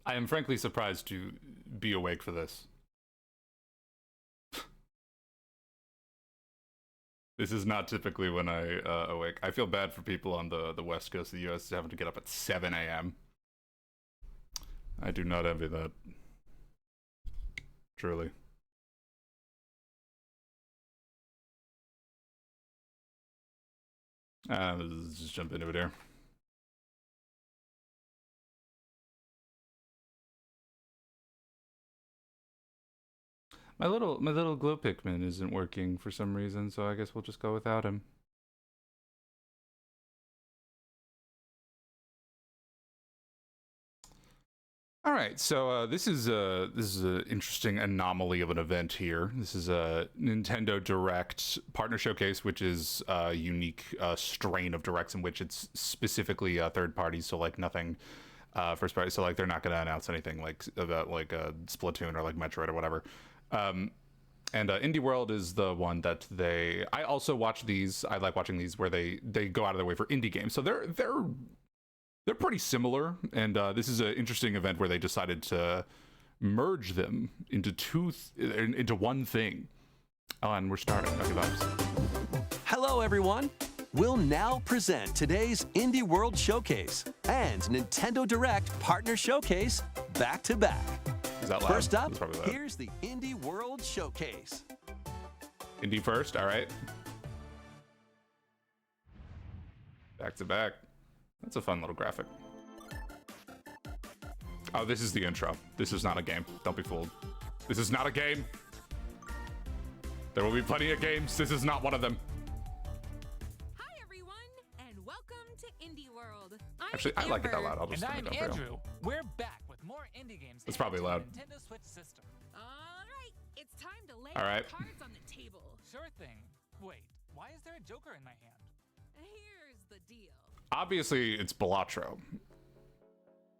I am frankly surprised to be awake for this. This is not typically when I awake. I feel bad for people on the west coast of the U.S. having to get up at 7 a.m. I do not envy that. Truly. Let's just jump into it here. My little glow Pikmin isn't working for some reason, so I guess we'll just go without him. All right, so this is an interesting anomaly of an event here. This is a Nintendo Direct partner showcase, which is a unique strain of directs in which it's specifically third parties, so like nothing first party. So like they're not going to announce anything like about like Splatoon or like Metroid or whatever. And Indie World is the one that I also watch these. I like watching these where they go out of their way for indie games. So they're pretty similar, and this is an interesting event where they decided to merge them into one thing. Oh, and we're starting. Okay, vibes. Hello, everyone. We'll now present today's Indie World Showcase and Nintendo Direct Partner Showcase back to back. Is that loud? First up, here's the Indie World Showcase. Indie first, all right. Back to back. That's a fun little graphic. Oh, this is the intro. This is not a game. Don't be fooled. This is not a game. There will be plenty of games. This is not one of them. Hi, everyone, and welcome to Indie World. Actually, I like it that loud. I'll just And turn I'm it down for you. Andrew. We're back with more indie games. It's probably added to loud. the Nintendo Switch system. All right, it's time to lay All right. the cards on the table. Sure thing. Wait, why is there a Joker in my hand? Here's the deal. Obviously, it's Balatro.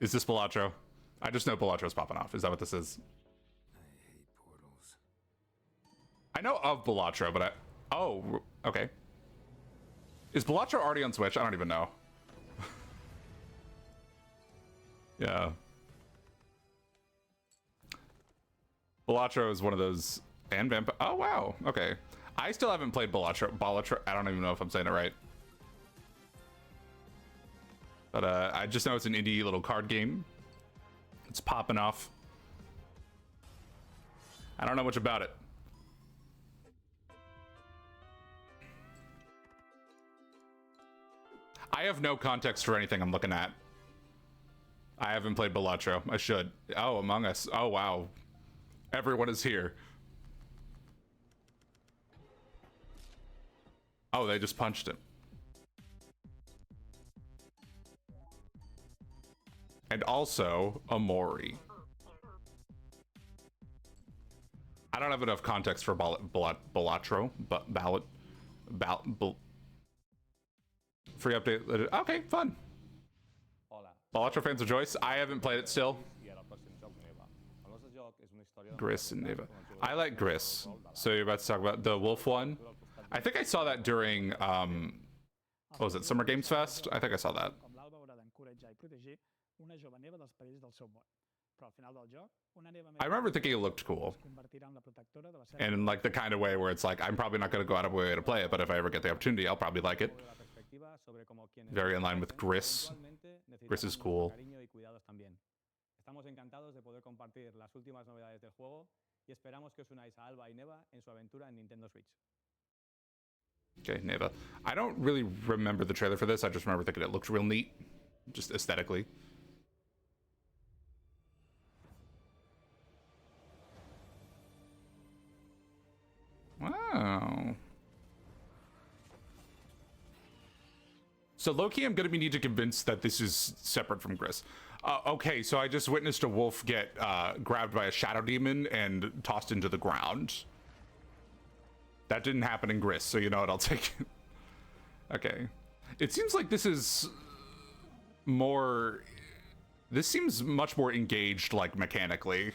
Is this Balatro? I just know Balatro's popping off. Is that what this is? I hate portals. I know of Balatro, but oh, okay. Is Balatro already on Switch? I don't even know. Yeah. Balatro is one of those, and Vampire. Oh wow. Okay. I still haven't played Balatro. I don't even know if I'm saying it right. But I just know it's an indie little card game. It's popping off. I don't know much about it. I have no context for anything I'm looking at. I haven't played Balatro. I should. Oh, Among Us. Oh, wow. Everyone is here. Oh, they just punched him. And also, Amori. I don't have enough context for Balatro, but free update. Okay, fun. Balatro fans rejoice. I haven't played it still. Gris and Neva. I like Gris. So you're about to talk about the wolf one? I think I saw that during, what was it, Summer Games Fest? I think I saw that. I remember thinking it looked cool. And in like the kind of way where it's like, I'm probably not going to go out of my way to play it, but if I ever get the opportunity, I'll probably like it. Very in line with Gris. Gris is cool. Estamos encantados de poder compartir las últimas novedades del juego y esperamos que os unáis a Alba y Neva en su aventura en Nintendo Switch. Okay, Neva. I don't really remember the trailer for this. I just remember thinking it looked real neat, just aesthetically. Wow. So Loki, I'm gonna need to convince that this is separate from Gris. Okay, so I just witnessed a wolf get grabbed by a shadow demon and tossed into the ground. That didn't happen in Gris, so you know what, I'll take it. Okay. It seems like this is more... This seems much more engaged, like, mechanically.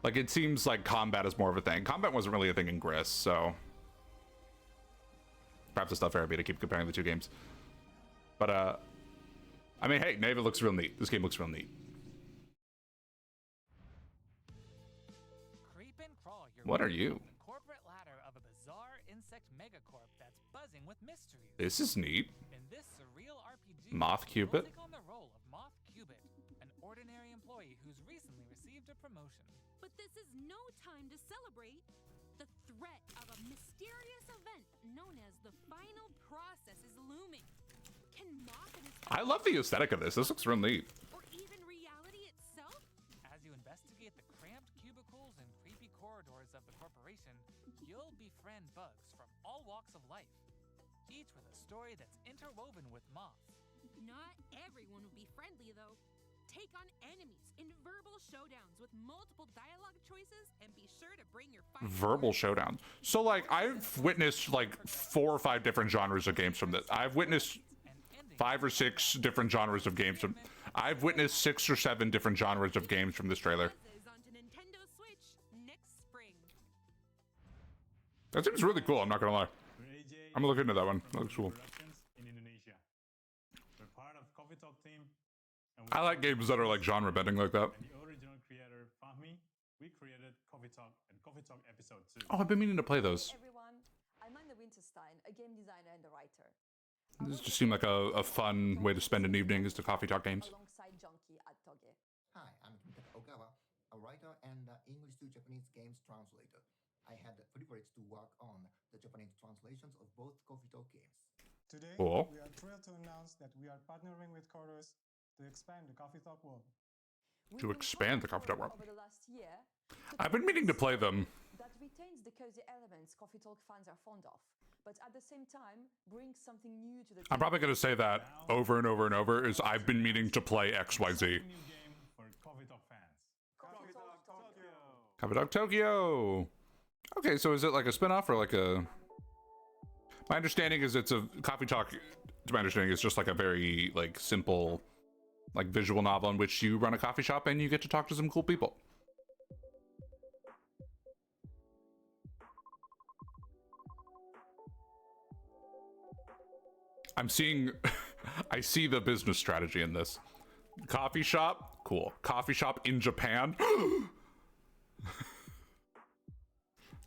Like, it seems like combat is more of a thing. Combat wasn't really a thing in Gris, so... Perhaps it's not fair of me to keep comparing the two games. But, I mean, hey, Neva looks real neat. This game looks real neat. Creep and crawl your What are way you? up the corporate ladder of a bizarre insect megacorp that's buzzing with mysteries. This is neat. In this surreal RPG, Moth you'll Cupid. take on the role of Moth Cupid, an ordinary employee who's recently received a promotion. But this is no time to celebrate. The threat of a mysterious event known as the final process is looming. Can Moth and his I love the aesthetic of this. This looks real neat. or even reality itself? As you investigate the cramped cubicles and creepy corridors of the corporation, you'll befriend bugs from all walks of life, each with a story that's interwoven with Moth. Not everyone will be friendly, though. Take on enemies in verbal showdowns with multiple dialogue choices, and be sure to bring your fighting Verbal words. showdown. So like I've witnessed like 4 or 5 different genres of games from this. I've witnessed And ending 5 or 6 different genres of games from. I've witnessed 6 or 7 different genres of games from this trailer. Is onto Nintendo Switch next spring. That seems really cool. I'm not gonna lie. I'm gonna look into that one. That looks cool. Productions in Indonesia. We're part of Coffee Talk team. And I like games that are like genre bending like that. And the original creator, Fahmi, we created Coffee Talk and Coffee Talk Episode 2. Oh, I've been meaning to play those. Everyone, I'm Anna Winterstein, a game designer and a writer. This just seemed like a fun way to spend an evening is to coffee talk games. Alongside Junkie at Toge. Hi, I'm Kentaro Ogawa, a writer and English to Japanese games translator. I had the privilege to work on the Japanese translations of both Coffee Talk games. Today, Cool. we are thrilled to announce that we are partnering with Chorus to expand the Coffee Talk world. We've To been expand the working Coffee Talk world. over the last year to I've been meaning to play them. that retains the cozy elements Coffee Talk fans are fond of, but at the same time brings something new to the I'm probably gonna say that over and over and over. Is I've been meaning to play XYZ. New game for Coffee Talk fans. Coffee Talk Tokyo. Coffee Talk Tokyo. Okay, so is it like a spin-off or like a? My understanding is it's a Coffee Talk. To my understanding, it's just like a very like simple, like visual novel in which you run a coffee shop and you get to talk to some cool people. I'm seeing, I see the business strategy in this. Coffee shop, cool. Coffee shop in Japan.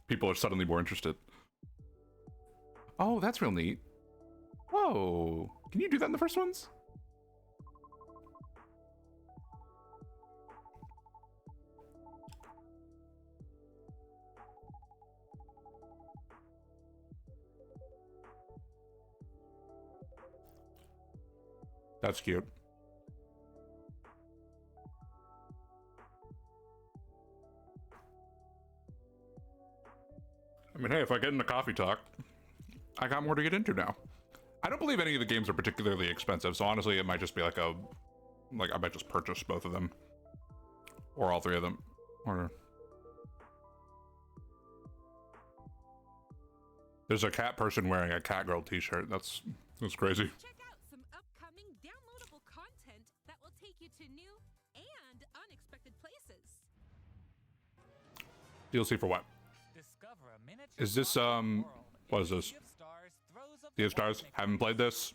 People are suddenly more interested. Oh, that's real neat. Whoa. Can you do that in the first ones? That's cute. I mean, hey, if I get into Coffee Talk, I got more to get into now. I don't believe any of the games are particularly expensive, so honestly, it might just be like a... Like, I might just purchase both of them. Or all 3 of them. Or... There's a cat person wearing a Catgirl t-shirt. That's crazy. Check out some upcoming downloadable content that will take you to new and unexpected places. DLC for what? Discover a miniature Is this, world what is in this? Sea of Stars, Throes of Sea the of Stars? Warpnik Haven't played this.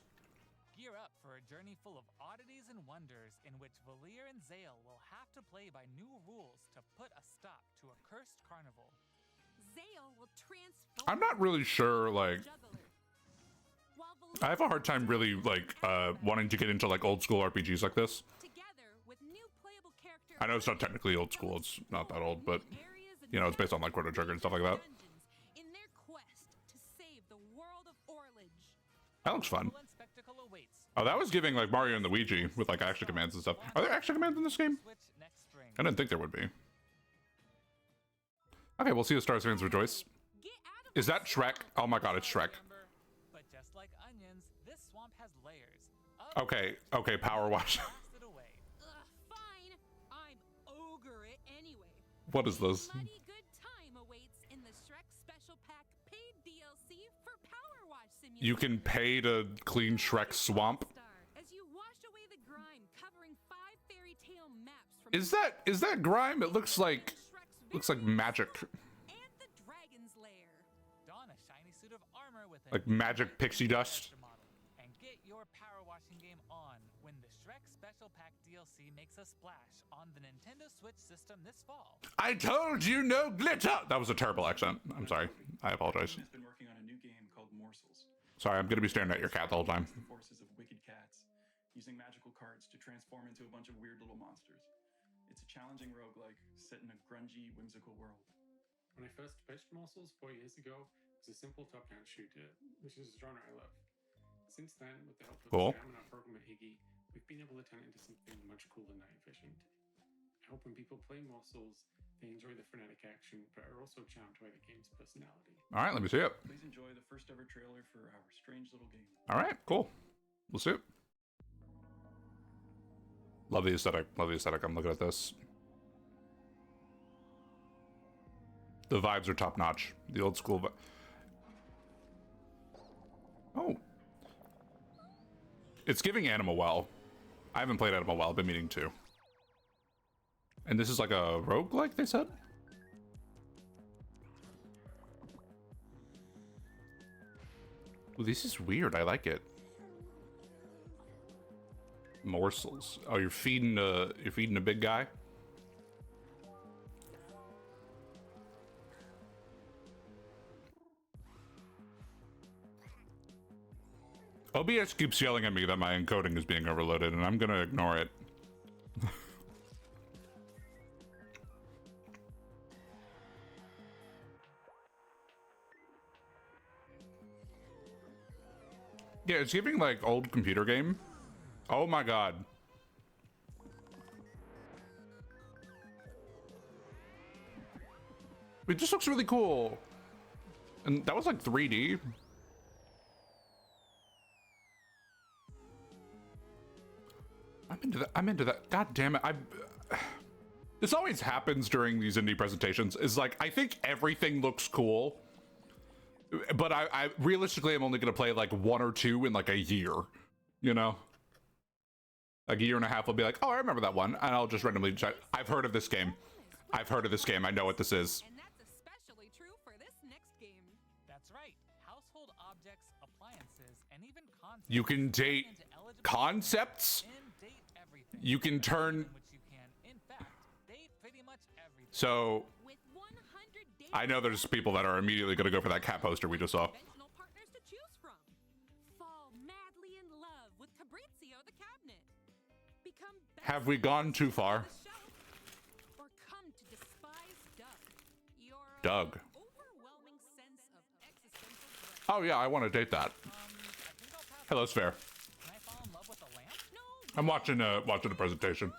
Gear up for a journey full of oddities and wonders in which Valir and Zale will have to play by new rules to put a stop to a cursed carnival. Zale will transform. I'm not really sure, like... Juggler. While I have a hard time really, like, wanting to get into, like, old school RPGs like this. together with new playable characters. I know it's not technically old school, it's not that old, but, you know, it's based on, like, Chrono Trigger and stuff like that. In their quest to save the world of Orlage. That looks fun. Full and spectacle awaits. Oh, that was giving, like, Mario and Luigi with, like, action commands and stuff. Are there action commands in this game? Switch next spring. I didn't think there would be. Okay, we'll see the Stars fans rejoice. Get out of Is that Shrek? Oh my god, it's Shrek. But just like onions, this swamp has layers. Of Okay, Power Wash. blasted away. Fine. I'm ogre it anyway. What is this? Bloody good time awaits in the Shrek Special Pack paid DLC for Power Wash Simulator. You can pay to clean Shrek's swamp. As you wash away the grime covering 5 fairy tale maps from Is that grime? It looks like Shrek's magic. and the Dragon's Lair. Don a shiny suit of armor with a Like new magic pixie dust. character model, and get your power washing game on when the Shrek Special Pack DLC makes a splash on the Nintendo Switch system this fall. I told you no glitter. That was a terrible accent. I'm sorry. I apologize. Has been working on a new game called Morsels. Sorry, I'm gonna be staring at your cat the whole time. The forces of wicked cats, using magical cards to transform into a bunch of weird little monsters. It's a challenging roguelike set in a grungy, whimsical world. When I first pitched Morsels 4 years ago, it was a simple top-down shooter, which is a genre I love. Since then, with the help of Cool. Sam and our programmer Iggy, we've been able to turn it into something much cooler and night efficient. I hope when people play Morsels, they enjoy the frenetic action, but are also charmed by the game's personality. All right, let me see it. Please enjoy the first ever trailer for our strange little game. All right, cool. We'll see it. Love the aesthetic. Love the aesthetic. I'm looking at this. The vibes are top notch. The old school. Oh. It's giving Animal Well. I haven't played Animal Well. I've been meaning to. And this is like a roguelike, they said? Well, this is weird. I like it. Morsels. Oh, you're feeding a big guy? OBS keeps yelling at me that my encoding is being overloaded, and I'm gonna ignore it. Yeah, it's giving like old computer game. Oh my god. It just looks really cool. And that was like 3D. I'm into that. I'm into that. God damn it. This always happens during these indie presentations. Is like, I think everything looks cool. But I realistically, I'm only going to play like 1 or 2 in like a year. You know? Like a year and a half, I'll be like, oh, I remember that one. And I'll just randomly check. I've heard of this game. I've heard of this game. I know what this is. And that's especially true for this next game. That's right. Household objects, appliances, and even concepts. You can date into eligible concepts. and date everything. You can turn. Which you can, in fact, date pretty much everything. So With 100 days I know there's people that are immediately going to go for that cat poster we just saw. conventional partners to choose from. Fall madly in love with Fabrizio the cabinet. Become Have we gone too far? best on the shelf. Or come to despise Doug. Your Doug. overwhelming sense of existential dread. Oh yeah, I want to date that. I think I'll pass. Hello, Sphere. Can I fall in love with a lamp? No, I'm watching a presentation.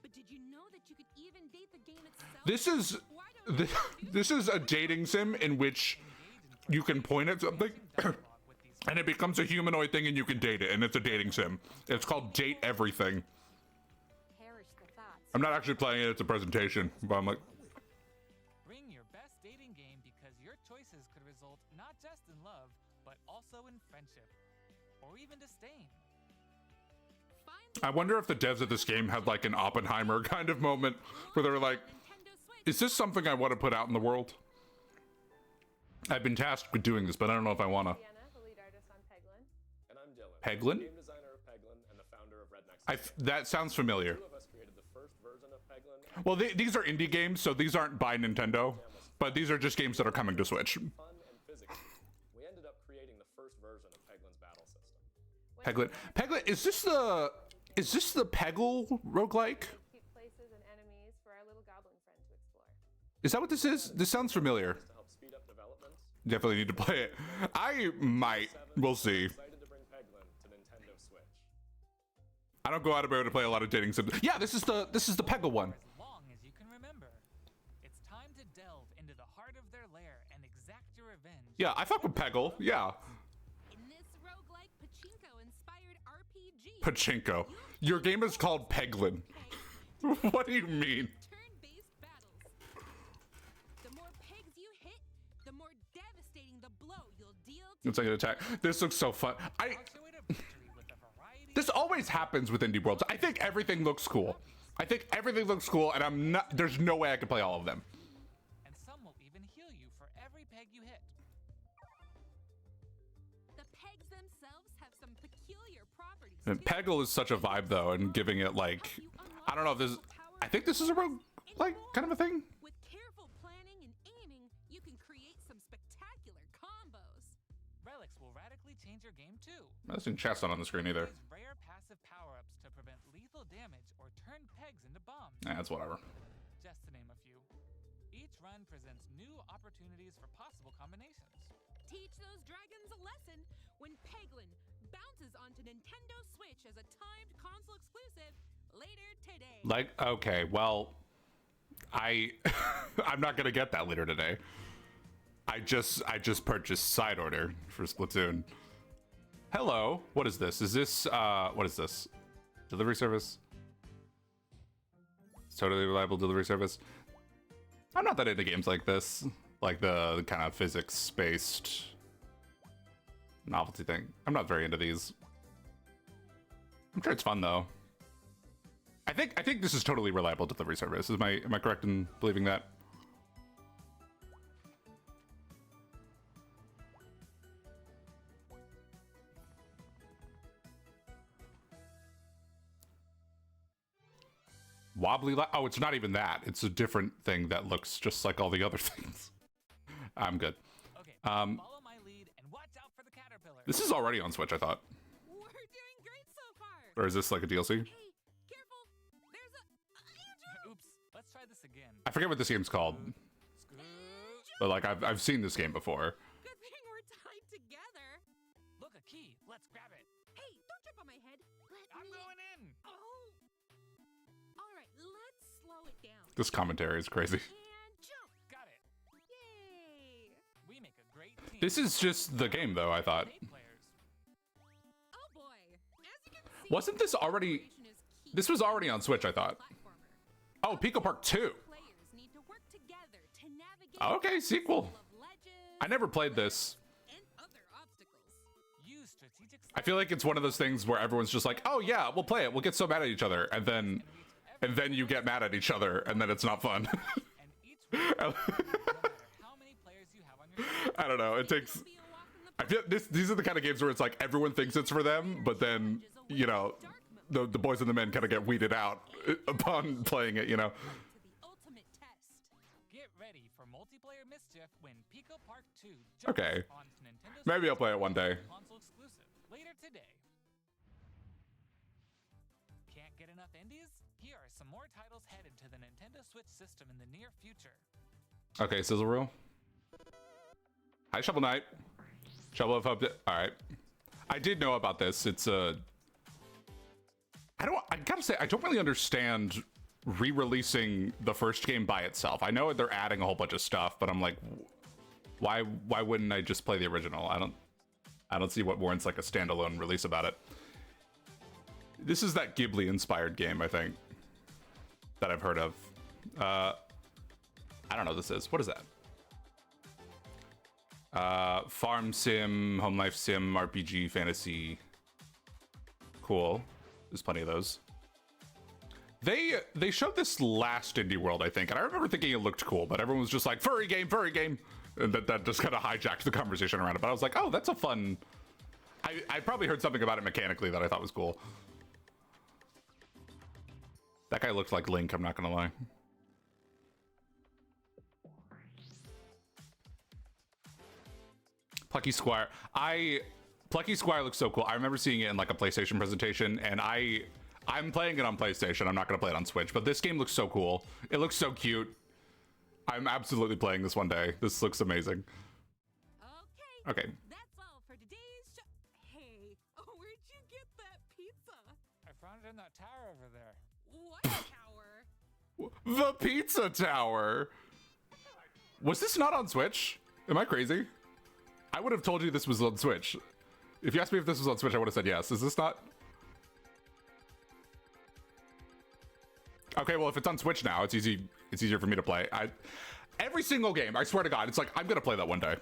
but did you know that you could even date the game itself? This is Why don't you this is a dating sim in which you can point at something and it becomes a humanoid thing and you can date it, and it's a dating sim. It's called Date Everything. Perish the thoughts. I'm not actually playing it, it's a presentation, but I'm like, Bring your best dating game because your choices could result not just in love, but also in friendship. Or even disdain. find I wonder if the devs of this game had like an Oppenheimer kind of moment where they're like, Nintendo Switch? is this something I want to put out in the world? I've been tasked with doing this, but I don't know if I want to. Deanna, the lead artist on Peglin. And I'm Dylan, Peglin? game designer of Peglin and the founder of Redneck. That sounds familiar. Two of us created the first version of Peglin. Well, these are indie games, so these aren't by Nintendo, but these are just games that are coming to Switch. Fun and physical. We ended up creating the first version of Peglin's battle system. Peglin. Peglin, is this the Peggle roguelike? Keep places and enemies for our little goblin friend to explore. Is that what this is? This sounds familiar. To help speed up developments, Definitely need to play it. I might. We'll see. excited to bring Peglin to Nintendo Switch. I don't go out of my way to play a lot of dating sims. Yeah, this is the Peggle one. As long as you can remember. It's time to delve into the heart of their lair and exact your revenge. Yeah, I fuck with Peggle. Yeah. In this roguelike pachinko-inspired RPG, Pachinko. Your game is called Peglin. What do you mean? turn-based battles. The more pegs you hit, the more devastating the blow you'll deal to It's like an attack. This looks so fun. March your way to victory with a variety This always happens with indie worlds. I think everything looks cool. And there's no way I could play all of them. and some will even heal you for every peg you hit. the pegs themselves have some peculiar properties. And Peggle is such a vibe though, and giving it like, I don't know if this, I think this is a rogue like kind of a thing. With careful planning and aiming, you can create some spectacular combos. Relics will radically change your game too. That's in chest not on the screen either. Use rare passive power-ups to prevent lethal damage or turn pegs into bombs. That's whatever. Just to name a few. Each run presents new opportunities for possible combinations. Teach those dragons a lesson when Peglin bounces onto Nintendo Switch as a timed console exclusive later today. Like, okay, well, I'm not gonna get that later today. I just purchased Side Order for Splatoon. Hello, what is this? Is this what is this? Delivery service? It's totally reliable delivery service. I'm not that into games like this, like the kind of physics-based novelty thing. I'm not very into these. I'm sure it's fun though. I think this is totally reliable delivery service. Am I correct in believing that? Wobbly oh, it's not even that. It's a different thing that looks just like all the other things. I'm good. Okay, follow my lead and watch out for the caterpillar. This is already on Switch, I thought. We're doing great so far. Or is this like a DLC? Hey, careful. There's a Oops. Let's try this again. I forget what this game's called. But like I've seen this game before. Good thing we're tied together. Look, a key. Let's grab it. Hey, don't trip on my head. I'm going in. Oh. All right, let's slow it down. This commentary is crazy. And jump. Got it. Yay. We make a great team. This is just the game though, I thought. Oh boy. As you can see, Wasn't this already... This was already on Switch, I thought. Oh, Pico Park 2. players need to work together to navigate Okay, sequel. I never played this. and other obstacles. Use strategic I feel like it's one of those things where everyone's just like, oh yeah, we'll play it. We'll get so mad at each other. And then you get mad at each other and then it's not fun. how many players you have on your team. I don't know. It takes... I feel these are the kind of games where it's like everyone thinks it's for them, but then, you know, the boys and the men kind of get weeded out upon playing it, you know. To the ultimate test. Get ready for multiplayer mischief when Pico Park 2 Okay. on Nintendo Maybe I'll play it one day. console exclusive later today. Can't get enough indies? Here are some more titles headed to the Nintendo Switch system in the near future. Okay, Sizzle Reel. Hi, Shovel Knight. Shovel of Hope. Alright. I did know about this. It's a... I gotta say, I don't really understand re-releasing the first game by itself. I know they're adding a whole bunch of stuff, but I'm like, why wouldn't I just play the original? I don't see what warrants like a standalone release about it. This is that Ghibli-inspired game, I think, that I've heard of. I don't know what this is. What is that? Farm sim, home life sim, RPG, fantasy. Cool. There's plenty of those. They showed this last Indie World, I think, and I remember thinking it looked cool, but everyone was just like, furry game, and that just kind of hijacked the conversation around it. But I was like, oh, that's a fun... I probably heard something about it mechanically that I thought was cool. That guy looks like Link, I'm not gonna lie. Plucky Squire. Plucky Squire looks so cool. I remember seeing it in like a PlayStation presentation, and I'm playing it on PlayStation. I'm not gonna play it on Switch, but this game looks so cool. It looks so cute. I'm absolutely playing this one day. This looks amazing. Okay. That's all for today's show. Hey, where'd you get that pizza? I found it in that tower over there. What tower? The Pizza Tower. Was this not on Switch? Am I crazy? I would have told you this was on Switch. If you asked me if this was on Switch, I would have said yes. Is this not? Okay, well, if it's on Switch now, it's easier for me to play. Every single game, I swear to God, it's like, I'm gonna play that one day.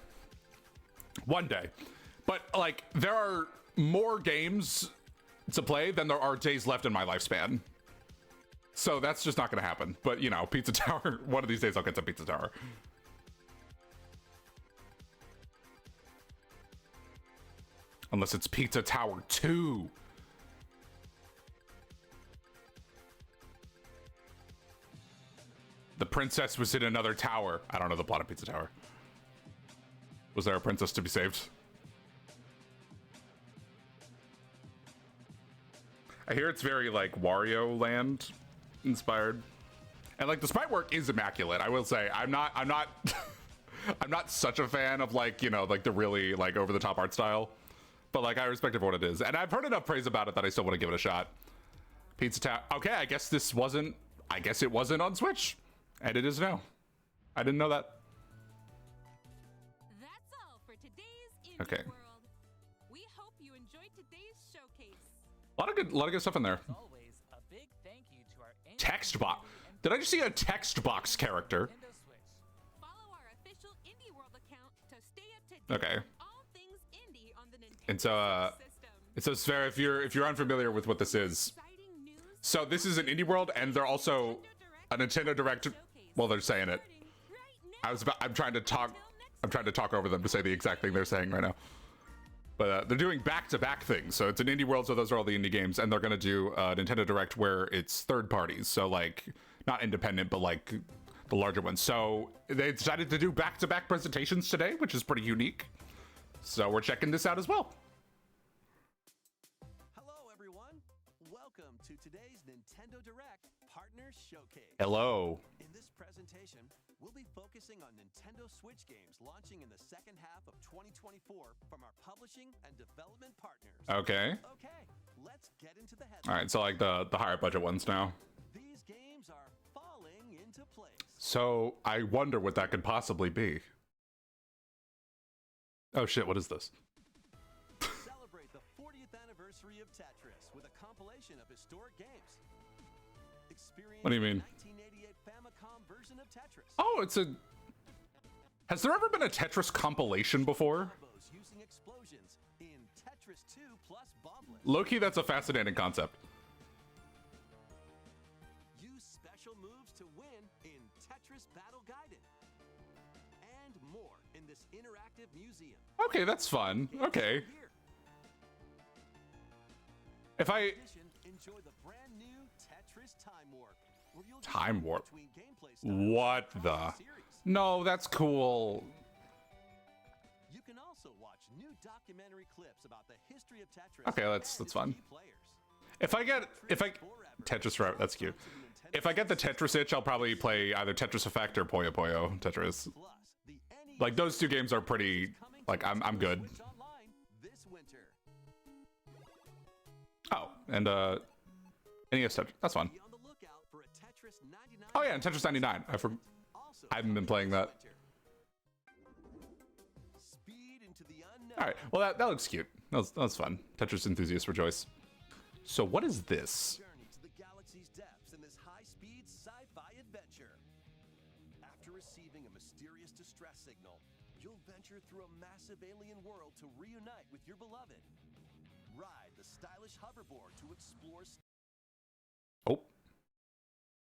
One day. But, like, there are more games to play than there are days left in my lifespan. So that's just not gonna happen. But, you know, Pizza Tower, one of these days I'll get to Pizza Tower. Unless it's Pizza Tower 2. The princess was in another tower. I don't know the plot of Pizza Tower. Was there a princess to be saved? I hear it's very like Wario Land inspired. And like the sprite work is immaculate. I will say I'm not I'm not such a fan of like, you know, like the really like over the top art style. But like I respect it for what it is. And I've heard enough praise about it that I still want to give it a shot. Pizza Tower. Okay, I guess it wasn't on Switch. And it is now. I didn't know that. That's all for today's Indie Okay. World. We hope you enjoyed today's showcase. A lot of good stuff in there. Always, a big thank you to our Text box. Did I just see a text box character? Nintendo Switch. Follow our official Indie World account to stay up to date Okay. on all things indie on the Nintendo And so system. it says Sphera, if you're unfamiliar with what this is. Exciting news So this is an Indie World and they're also a Nintendo Direct. Well, they're saying it. right now. I'm trying to talk over them to say the exact thing they're saying right now. But they're doing back-to-back things. So it's an Indie World, so those are all the indie games. And they're going to do Nintendo Direct where it's third parties. So, like, not independent, but, like, the larger ones. So they decided to do back-to-back presentations today, which is pretty unique. So we're checking this out as well. Hello, everyone. Welcome to today's Nintendo Direct Partner Showcase. Hello. In this presentation, we'll be focusing on Nintendo Switch games launching in the second half of 2024 from our publishing and development partners. Okay. Okay, let's get into the headlines. All right, so, like, the higher budget ones now. These games are falling into place. So I wonder what that could possibly be. Oh, shit, what is this? Celebrate the 40th anniversary of Tetris with a compilation of historic games. Experience What do you mean? the 1988 Famicom version of Tetris. Oh, it's a... Has there ever been a Tetris compilation before? Combos using explosions in Tetris 2 plus Bombless. Low-key, that's a fascinating concept. Use special moves to win in Tetris Battle Gaiden. And more in this interactive museum. Okay, that's fun. Okay. Here. If I... In addition, enjoy the brand new Tetris Time Warp. Where you'll Time Warp? between gameplay styles What across the... series. No, that's cool. You can also watch new documentary clips about the history of Tetris. Okay, that's and its fun. key players. If I Tetris Forever, that's cute. If I get the Tetris itch, I'll probably play either Tetris Effect or Puyo Puyo Tetris. Plus, the NES Like, those two games are pretty... Like, I'm good. Switch Online this winter. Oh, and, NES Tetris. That's fun. Be on the lookout for a Tetris 99. Oh, yeah, and Tetris 99. Also I haven't been playing that. this winter. Speed into the unknown. All right, well, that looks cute. That was fun. Tetris enthusiasts rejoice. So what is this? Journey to the galaxy's depths in this high-speed sci-fi adventure. After receiving a mysterious distress signal, you'll venture through a massive alien world to reunite with your beloved. Ride the stylish hoverboard to explore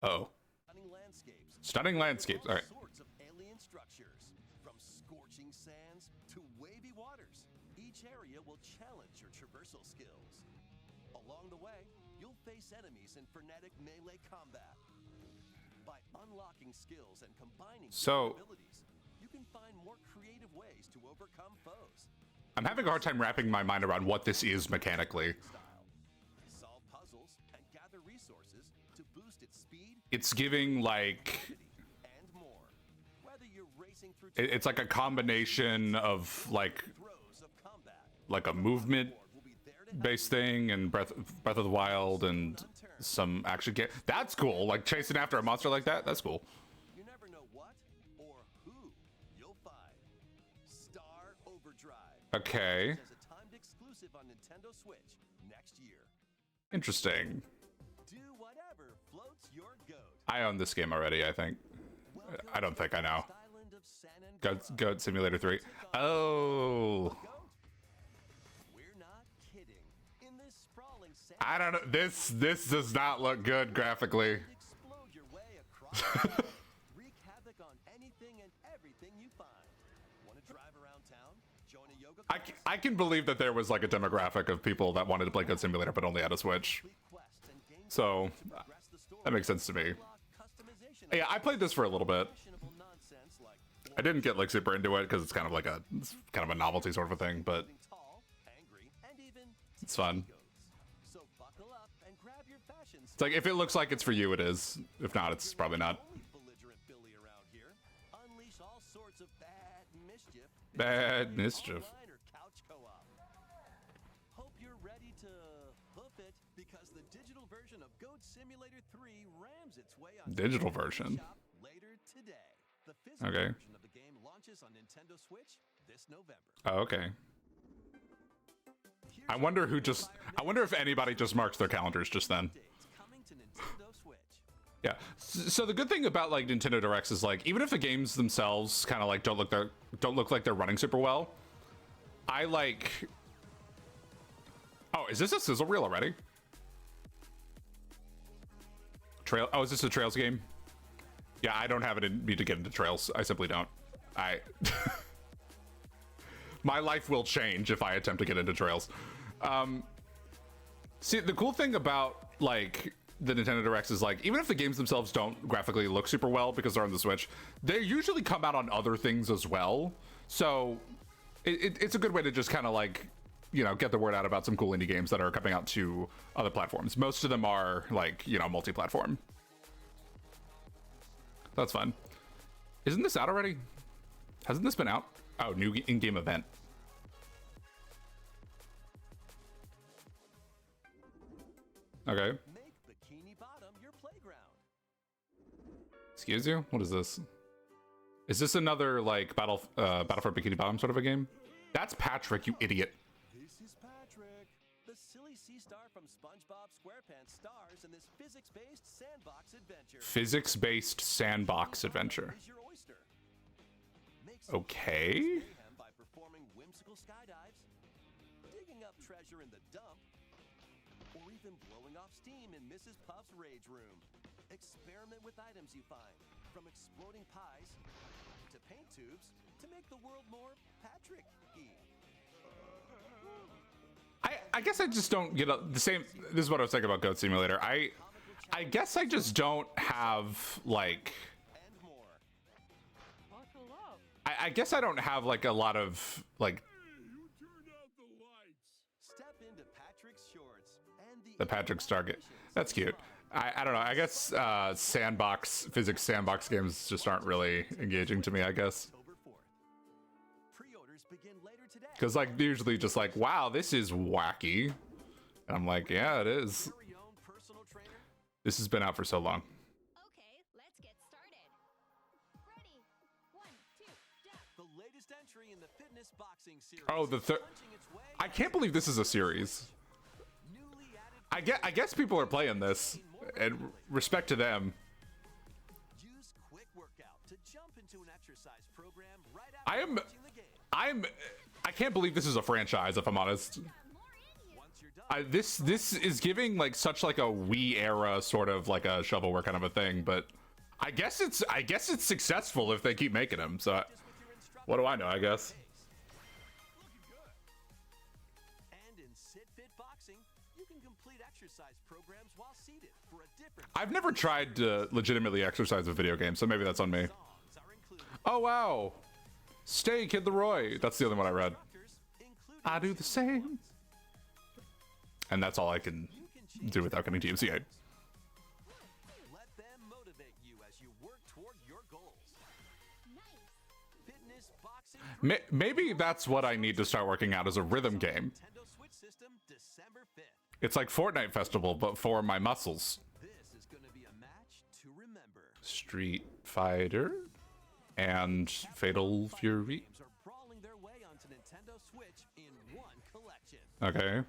Oh. stunning landscapes. Stunning landscapes. All right. Sorts of alien structures, from scorching sands to wavy waters. Each area will challenge your traversal skills. Along the way, you'll face enemies in frenetic melee combat. By unlocking skills and combining So- abilities, you can find more creative ways to overcome foes. I'm having a hard time wrapping my mind around what this is mechanically. Style. Solve puzzles and gather resources to boost its speed It's giving, like... and more. Whether you're racing through It's like a combination of, like throes of combat, a movement will be there to help based thing and Breath of the Wild and some action game. That's cool. Like chasing after a monster like that. That's cool. you never know what or who you'll find. Star Overdrive. Okay. As a timed exclusive on Nintendo Switch next year. Interesting. Do whatever floats your goat. I own this game already, I think. I don't think I know. Island of San Angora. Goat Simulator 3. Oh. Goat? We're not kidding. In this sprawling sand, I don't know. This does not look good graphically. explode your way across the map. Wreak havoc on anything and everything you find. Want to drive around town? I can believe that there was like a demographic of people that wanted to play Goat Simulator but only had a Switch. So that makes sense to me. Yeah, I played this for a little bit. I didn't get like super into it because it's kind of like a novelty sort of a thing, but it's fun. It's like if it looks like it's for you, it is. If not, it's probably not. Bad mischief. Hope you're ready to hoof it because the digital version of Goat Simulator 3 rams its way on Digital version. later today. The physical Okay. version of the game launches on Nintendo Switch this November. Oh, okay. I wonder if anybody just marks their calendars just then. Coming to Nintendo Switch. Yeah. So the good thing about like Nintendo Directs is like even if the games themselves kind of like don't look like they're running super well, I like. Oh, is this a sizzle reel already? Trail. Oh, is this a Trails game? Yeah, I don't have it in me to get into Trails. I simply don't. My life will change if I attempt to get into Trails. See, the cool thing about like the Nintendo Directs is like even if the games themselves don't graphically look super well because they're on the Switch, they usually come out on other things as well. So it's a good way to just kind of like, you know, get the word out about some cool indie games that are coming out to other platforms. Most of them are like, you know, multi-platform. That's fun. Isn't this out already? Hasn't this been out? Oh, new in-game event. Okay. Make Bikini Bottom your playground. Excuse you? What is this? Is this another like Battle for Bikini Bottom sort of a game? That's Patrick, you idiot. This is Patrick. The silly sea star from SpongeBob SquarePants stars in this physics-based sandbox adventure. Physics-based sandbox adventure. Is your oyster. Make some Okay. mayhem by performing whimsical skydives, digging up treasure in the dump, or even blowing off steam in Mrs. Puff's rage room. Experiment with items you find, from exploding pies to paint tubes, to make the world more Patrick-y. I guess I just don't get the same. This is what I was thinking about Goat Simulator. I guess I just don't have like. I guess I don't have like a lot of like. Step into Patrick's shorts and The Patrick's Target. That's cute. I don't know. I guess physics sandbox games just aren't really engaging to me, I guess. Pre-orders begin later today. Because like they're usually just like, wow, this is wacky. And I'm like, yeah, it is. This has been out for so long. Okay, let's get started. Ready? 1, 2, jump. The latest entry in the fitness boxing series. Oh, the third. I can't believe this is a series. I guess people are playing this, and respect to them. Use Quick Workout to jump into an exercise program right after I watching the game. I can't believe this is a franchise, if I'm honest. This is giving like such like a Wii era sort of like a shovelware kind of a thing, but I guess it's successful if they keep making them. So what do I know? I guess. And in Sit Fit Boxing, you can complete exercise programs while seated for a different. I've never tried to legitimately exercise with video games, so maybe that's on me. Oh wow, Stay Kid Leroy. That's the only one I read. I do the same. And that's all I can do without getting DMCA. Let them motivate you as you work toward your goals. Fitness boxing. Maybe that's what I need to start working out as a rhythm game. Nintendo Switch system December 5th. It's like Fortnite Festival, but for my muscles. This is going to be a match to remember. Street Fighter and Fatal Fury. Games are brawling their way onto Nintendo Switch in one collection. Okay.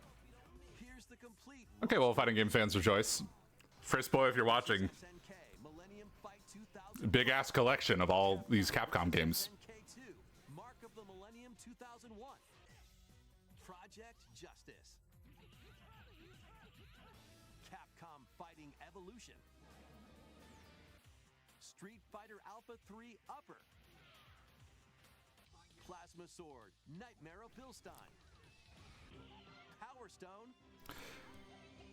Here's the complete Okay, well, fighting game fans rejoice. Frisk Boy, if you're watching. SNK Millennium Fight 2000. Big ass collection of all these Capcom games. SNK2 Mark of the Millennium 2001. Project Justice. Capcom Fighting Evolution. Street Fighter Alpha 3 Upper. Plasma Sword, Nightmare of Bilstein. Power Stone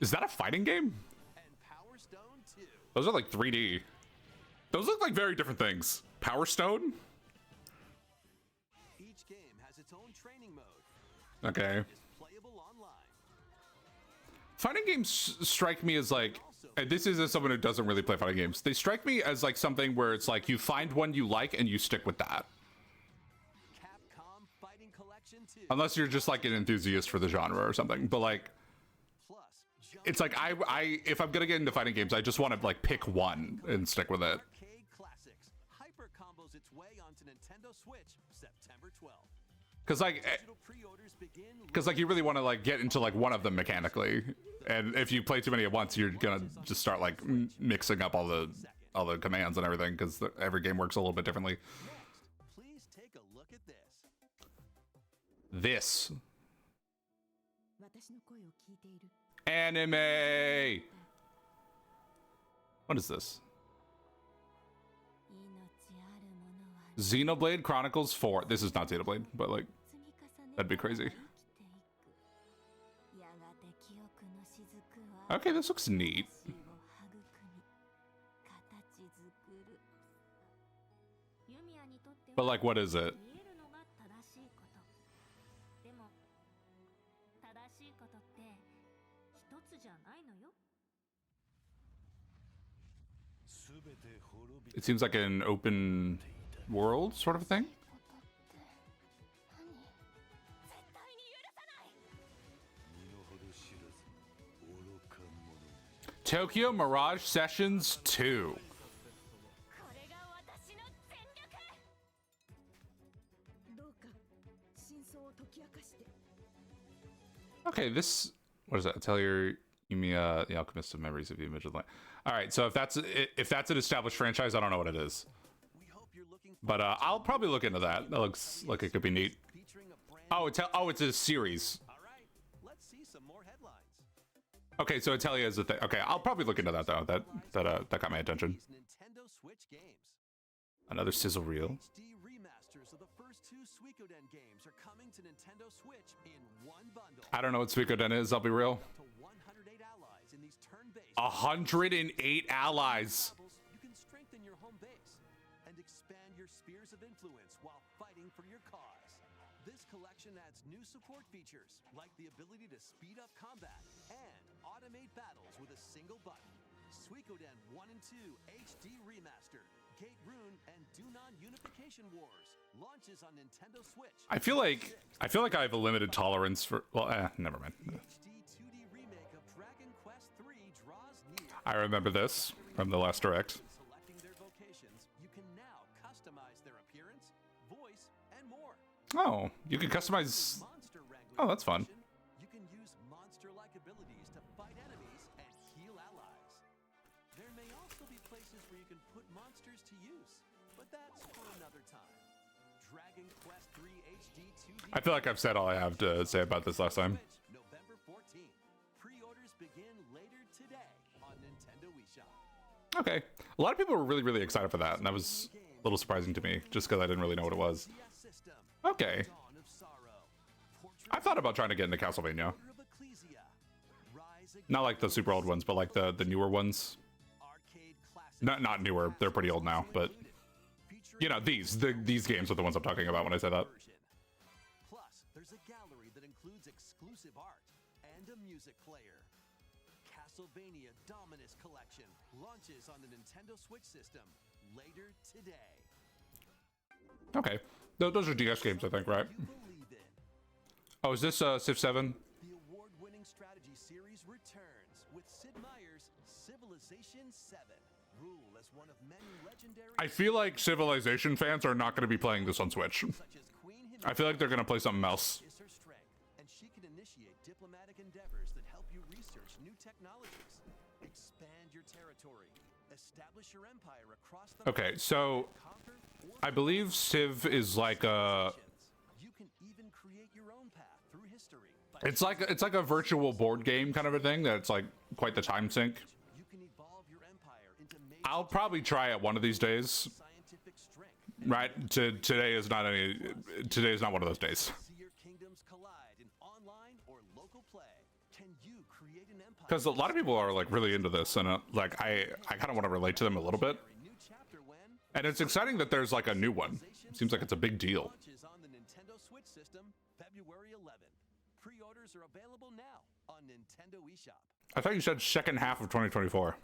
Is that a fighting game? and Power Stone 2. Those are like 3D. Those look like very different things. Power Stone? Each game has its own training mode. Okay. It's playable online. Fighting games strike me as like, and this is as someone who doesn't really play fighting games, they strike me as like something where it's like you find one you like and you stick with that. Capcom Fighting Collection 2. Unless you're just like an enthusiast for the genre or something. But like, Plus, Jump it's like I if I'm gonna get into fighting games, I just want to like pick one and stick with it. Arcade Classics. Hyper combos its way onto Nintendo Switch September 12th. Cause like, Digital pre-orders begin because like you really want to like get into like one of them mechanically, and if you play too many at once, you're gonna just start like mixing up all the commands and everything, because every game works a little bit differently. next. Please take a look at this. This anime. What is this? Xenoblade Chronicles 4. This is not Xenoblade, but like that'd be crazy. Okay, this looks neat. But like, what is it? It seems like an open world sort of thing. Tokyo Mirage Sessions 2. Okay, this, what is that? Atelier Yumiya, the Alchemist of Memories of the Image of Light. All right, so if that's an established franchise, I don't know what it is. But I'll probably look into that. That looks like it could be neat. Oh, it's a series. All right, let's see some more headlines. Okay, so Atelier is a thing. Okay, I'll probably look into that though. That got my attention. These Nintendo Switch games. Another sizzle reel. HD remasters of the first two Suikoden games are coming to Nintendo Switch in one bundle. I don't know what Suikoden is, I'll be real. Up to 108 allies in these turn-based 108 allies. levels, you can strengthen your home base and expand your spheres of influence while fighting for your cause. This collection adds new support features like the ability to speed up combat and automate battles with a single button. Suikoden 1 and 2 HD Remaster, Gate Rune, and Dunon Unification Wars launches on Nintendo Switch. I feel like I have a limited tolerance for, well, never mind. The HD 2D remake of Dragon Quest III draws near. I remember this from the last direct. Selecting their vocations, you can now customize their appearance, voice, and more. Oh, you can customize. Monster Wrangling Oh, that's fun. function, you can use monster-like abilities to fight enemies and heal allies. There may also be places where you can put monsters to use, but that's for another time. Dragon Quest III HD 2D. I feel like I've said all I have to say about this last time. Switch, November 14th. Pre-orders begin later today on Nintendo eShop. Okay, a lot of people were really, really excited for that, and that was a little surprising to me, just because I didn't really know what it was. CS system. Okay, Dawn of Sorrow. I thought about trying to get into Castlevania. Order of Ecclesia. Rise Against Not like the super old ones, but like the newer ones. Arcade classic. Not newer, they're pretty old now, but you know, these games are the ones I'm talking about when I say that. Version. Plus, there's a gallery that includes exclusive art and a music player. Castlevania Dominus Collection launches on the Nintendo Switch system later today. Okay, those are DS games, I think, right? You believe in. Oh, is this Civ 7? The award-winning strategy series returns with Sid Meier's Civilization 7. Rule as one of many legendary I feel like Civilization fans are not going to be playing this on Switch. such as Queen I feel like they're going to play something else. is her strength, and she can initiate diplomatic endeavors that help you research new technologies, expand your territory, establish your empire across the Okay, so conquer or I believe Civ is like a, you can even create your own path through history. it's like a virtual board game kind of a thing that's like quite the time sink. You can evolve your empire into major I'll probably try it one of these days. scientific strength. right? Today is not one of those days. See your kingdoms collide in online or local play. Can you create an empire? Because a lot of people are like really into this, and like I kind of want to relate to them a little bit. And it's exciting that there's like a new one. It seems like it's a big deal. Launches on the Nintendo Switch system February 11. Pre-orders are available now on Nintendo eShop. I thought you said second half of 2024.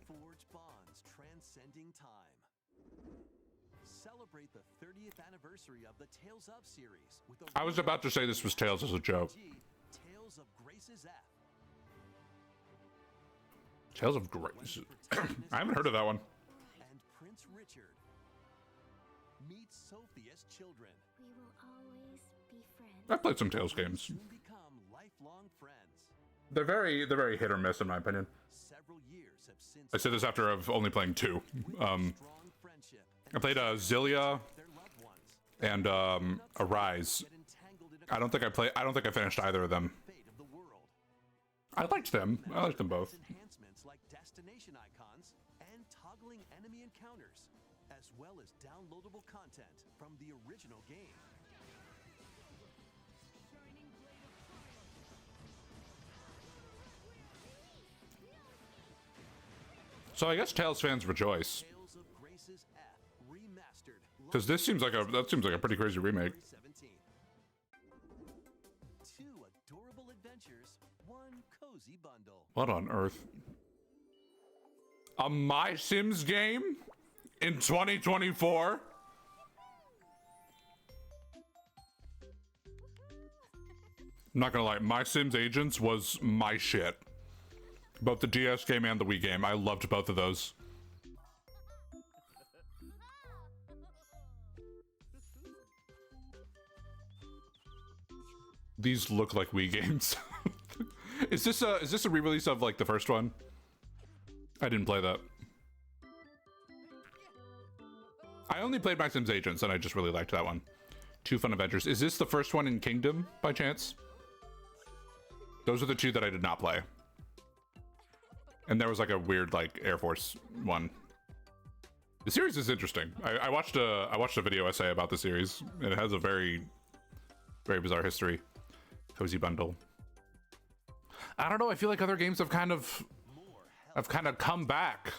Forge bonds transcending time. Celebrate the 30th anniversary of the Tales of series with a I was about to say this was Tales as a joke. Tales of Grace's F. Tales of Grace. I haven't heard of that one. And Prince Richard. Meet Sophia's children. We will always be friends. I've played some Tales games. Soon become lifelong friends. They're very hit or miss in my opinion. Several years have since I said this after of only playing 2. I played Zillia and Arise. I don't think I finished either of them. I liked them. I liked them both. Enhancements like destination icons and toggling enemy encounters, as well as downloadable content from the original game. So I guess Tales fans rejoice. Tales of Grace's F remastered. Because this seems like a pretty crazy remake. 17. 2 adorable adventures, 1 cozy bundle. What on earth? A My Sims game in 2024? I'm not gonna lie, My Sims Agents was my shit. Both the DS game and the Wii game. I loved both of those. These look like Wii games. Is this a re-release of like the first one? I didn't play that. I only played My Sims Agents and I just really liked that one. 2 Fun Adventures. Is this the first one in Kingdom by chance? Those are the 2 that I did not play. And there was like a weird like Air Force one. The series is interesting. I watched a video essay about the series, and it has a very bizarre history. Cozy bundle. I don't know. I feel like other games have kind of come back.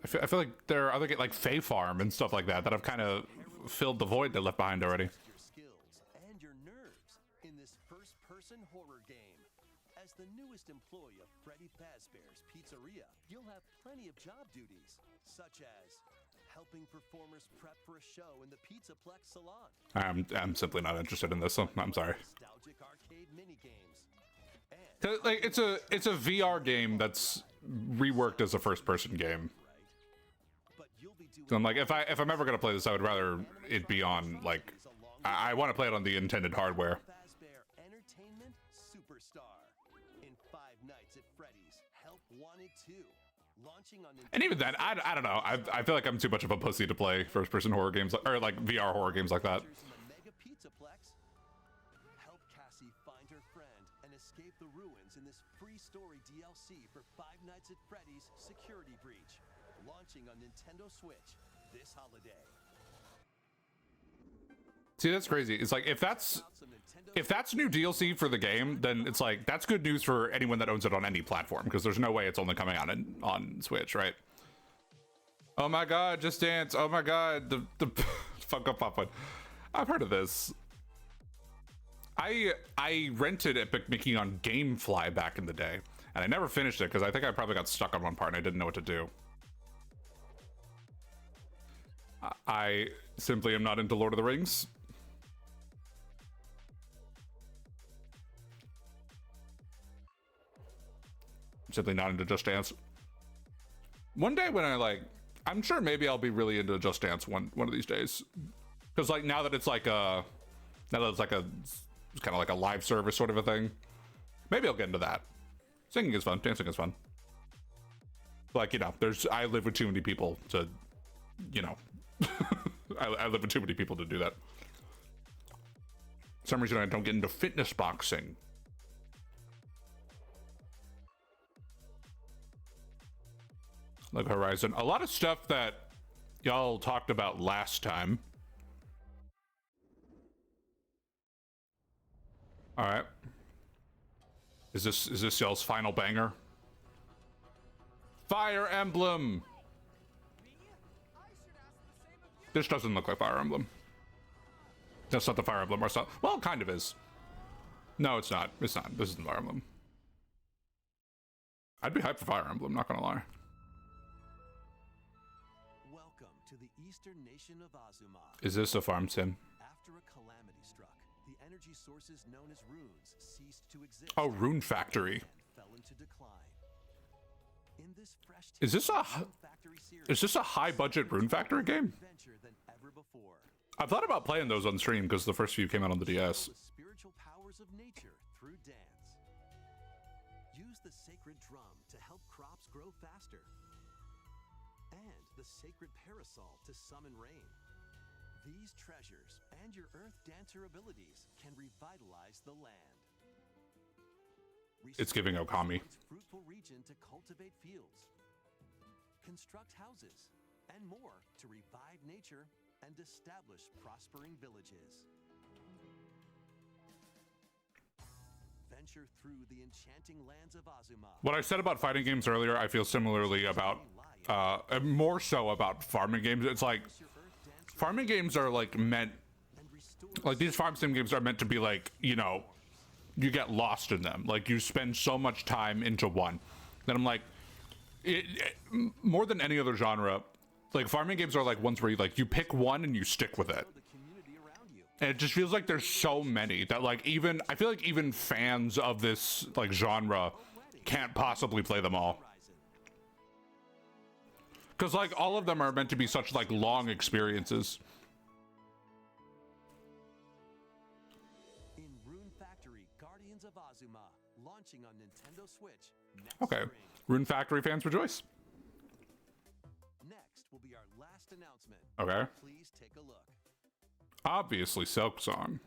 I feel like there are other games like Fae Farm and stuff like that have kind of filled the void they left behind already. Your skills and your nerves in this first-person horror game. As the newest employee of Freddy Fazbear's Pizzeria, you'll have plenty of job duties, such as helping performers prep for a show in the Pizzaplex salon. I'm simply not interested in this. So I'm sorry. Nostalgic arcade minigames. Like it's a VR game that's reworked as a first-person game. So I'm like, if I'm ever gonna play this, I would rather it be on like I want to play it on the intended hardware. Fazbear Entertainment Superstar in 5 Nights at Freddy's. Help Wanted 2. Launching on And even then, I don't know. I feel like I'm too much of a pussy to play first-person horror games or like VR horror games like that. Mega Pizzaplex. Help Cassie find her friend and escape the ruins in this free story DLC for 5 Nights at Freddy's Security Breach. Launching on Nintendo Switch this holiday. See, that's crazy. It's like if that's new DLC for the game, then it's like that's good news for anyone that owns it on any platform, because there's no way it's only coming out on Switch, right? Oh my god, Just Dance. Oh my god, the Funko Pop one. I've heard of this. I rented Epic Mickey on GameFly back in the day, and I never finished it because I think I probably got stuck on one part and I didn't know what to do. I simply am not into Lord of the Rings. I'm simply not into Just Dance. One day when I'm sure maybe I'll be really into Just Dance one of these days. Because like now that it's kind of like a live service sort of a thing, maybe I'll get into that. Singing is fun, dancing is fun. Like, you know, I live with too many people to, you know, I live with too many people to do that. For some reason I don't get into fitness boxing. Like Horizon. A lot of stuff that y'all talked about last time. All right. Is this y'all's final banger? Fire Emblem. This doesn't look like Fire Emblem. That's not the Fire Emblem or stuff. Well, it kind of is. No, it's not. It's not. This isn't Fire Emblem. I'd be hyped for Fire Emblem, not gonna lie. Welcome to the eastern nation of Azuma. Is this a farm sim? After a calamity struck, the energy sources known as runes ceased to exist. Oh, Rune Factory. Fell into decline. In this fresh Is this a high budget Rune Factory game? than ever before. I've thought about playing those on stream because the first few came out on the DS. The spiritual powers of nature through dance. Use the sacred drum to help crops grow faster. And the sacred parasol to summon rain. These treasures and your earth dancer abilities can revitalize the land. It's giving Okami. Fruitful region to cultivate fields, construct houses, and more to revive nature and establish prospering villages. Venture through the enchanting lands of Azuma. What I said about fighting games earlier, I feel similarly about, more so about farming games. It's like, farming games are like meant, like these farm sim games are meant to be like, you know, you get lost in them. Like you spend so much time into one. Then I'm like, more than any other genre, like farming games are like ones where you like, you pick one and you stick with it. And it just feels like there's so many that like even, I feel like even fans of this like genre can't possibly play them all. Cause like all of them are meant to be such like long experiences. In Rune Factory, Guardians of Azuma, launching on Nintendo Switch. Okay, Rune Factory fans rejoice. Next will be our last announcement. Okay. Please take a look. Obviously Silk Song.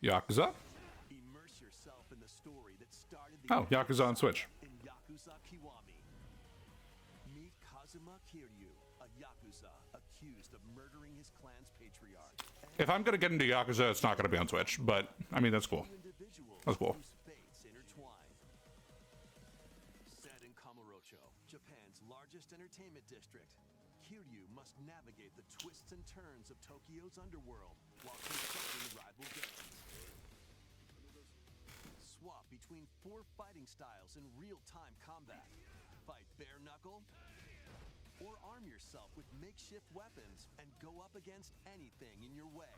Yakuza? Immerse yourself in the story that started the Oh, Yakuza on Switch. in Yakuza Kiwami. Meet Kazuma Kiryu, a Yakuza accused of murdering his clan's patriarch. If I'm gonna get into Yakuza, it's not gonna be on Switch, but I mean that's cool. That's cool. Whose fates intertwine. Set in Kamurocho, Japan's largest entertainment district, Kiryu must navigate the twists and turns of Tokyo's underworld while confronting rival gangs. Swap between 4 fighting styles in real-time combat. Fight bare knuckle, or arm yourself with makeshift weapons and go up against anything in your way.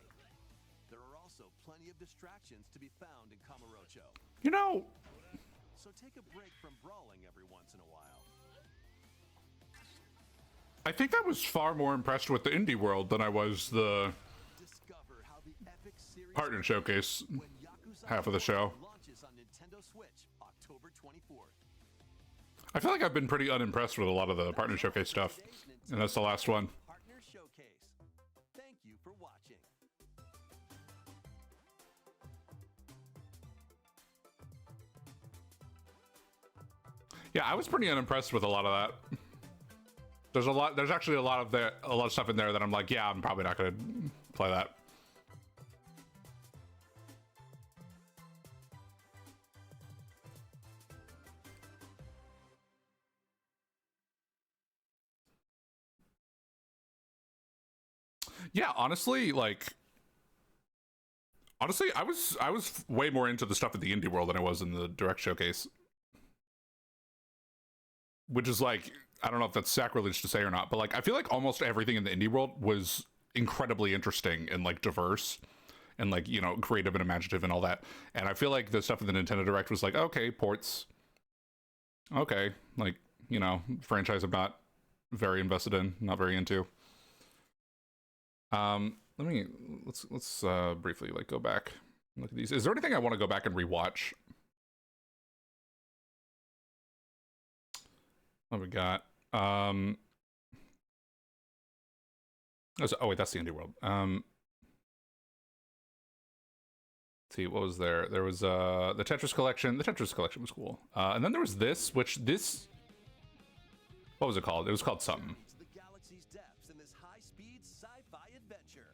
There are also plenty of distractions to be found in Kamurocho. You know, So take a break from brawling every once in a while. I think I was far more impressed with the indie world than I was the Discover how the epic series partner showcase when Yakuza half of the show. launches on Nintendo Switch October 24th. I feel like I've been pretty unimpressed with a lot of the partner showcase stuff, and that's the last one. Partner Showcase. Thank you for watching. Yeah, I was pretty unimpressed with a lot of that. There's actually a lot of stuff in there that I'm like, yeah, I'm probably not gonna play that. Yeah, honestly, I was way more into the stuff at the indie world than I was in the direct showcase. Which is like, I don't know if that's sacrilege to say or not, but like I feel like almost everything in the indie world was incredibly interesting and like diverse and like, you know, creative and imaginative and all that. And I feel like the stuff in the Nintendo Direct was like, okay, ports. Okay, like, you know, franchise I'm not very invested in, not very into. Let's briefly like go back and look at these. Is there anything I want to go back and rewatch? What we got? Oh wait, that's the indie world. Let's see, what was there? There was the Tetris collection. The Tetris collection was cool. And then there was this, which this What was it called? It was called something. To the galaxy's depths in this high-speed sci-fi adventure.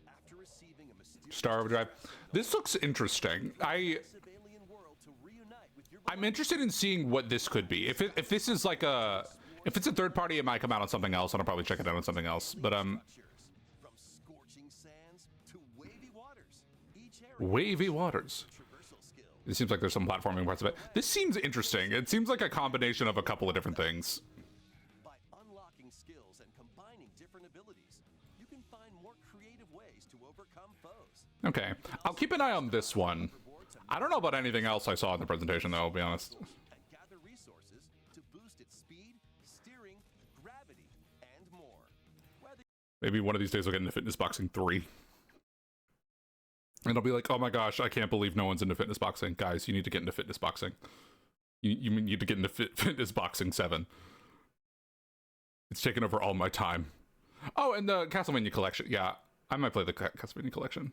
After receiving a mysterious Star Overdrive. This looks interesting. I'm interested in seeing what this could be. If this is like a, if it's a third party, it might come out on something else, and I'll probably check it out on something else. But from scorching sands to wavy waters. Each area wavy waters. It seems like there's some platforming parts of it. This seems interesting. It seems like a combination of a couple of different things. By unlocking skills and combining different abilities, you can find more creative ways to overcome foes. Okay, I'll keep an eye on this one. I don't know about anything else I saw in the presentation, though, I'll be honest. And gather resources to boost its speed, steering, gravity, and more. Maybe one of these days I'll get into Fitness Boxing 3. And I'll be like, oh my gosh, I can't believe no one's into Fitness Boxing. Guys, you need to get into Fitness Boxing. You need to get into Fitness Boxing 7. It's taken over all my time. Oh, and the Castlevania Collection. Yeah, I might play the Castlevania Collection.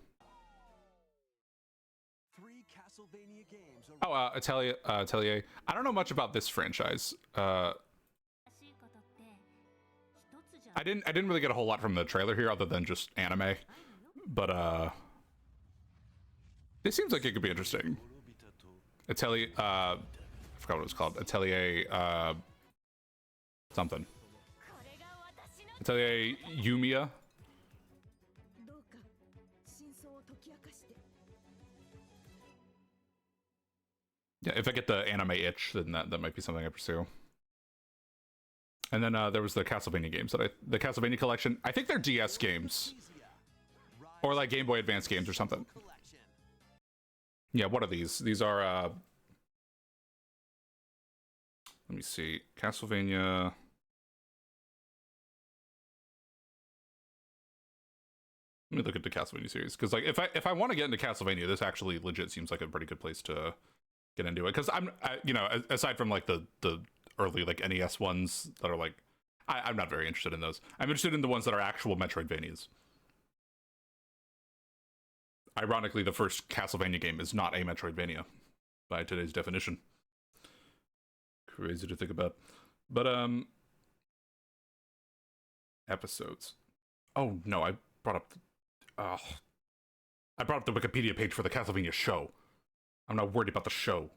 Oh, Atelier. I don't know much about this franchise. I didn't really get a whole lot from the trailer here, other than just anime. But this seems like it could be interesting. Atelier. I forgot what it was called. Atelier. Something. Atelier Yumiya. Yeah, if I get the anime itch, then that might be something I pursue. And then there was the Castlevania games the Castlevania Collection. I think they're DS games, or like Game Boy Advance games or something. Yeah, what are these? These are. Let me see, Castlevania. Let me look at the Castlevania series, because like if I want to get into Castlevania, this actually legit seems like a pretty good place to get into it, because you know, aside from like the early like NES ones that are like, I'm not very interested in those. I'm interested in the ones that are actual Metroidvanias. Ironically, the first Castlevania game is not a Metroidvania by today's definition. Crazy to think about. But episodes. Oh no, I brought up the Wikipedia page for the Castlevania show. I'm not worried about the show.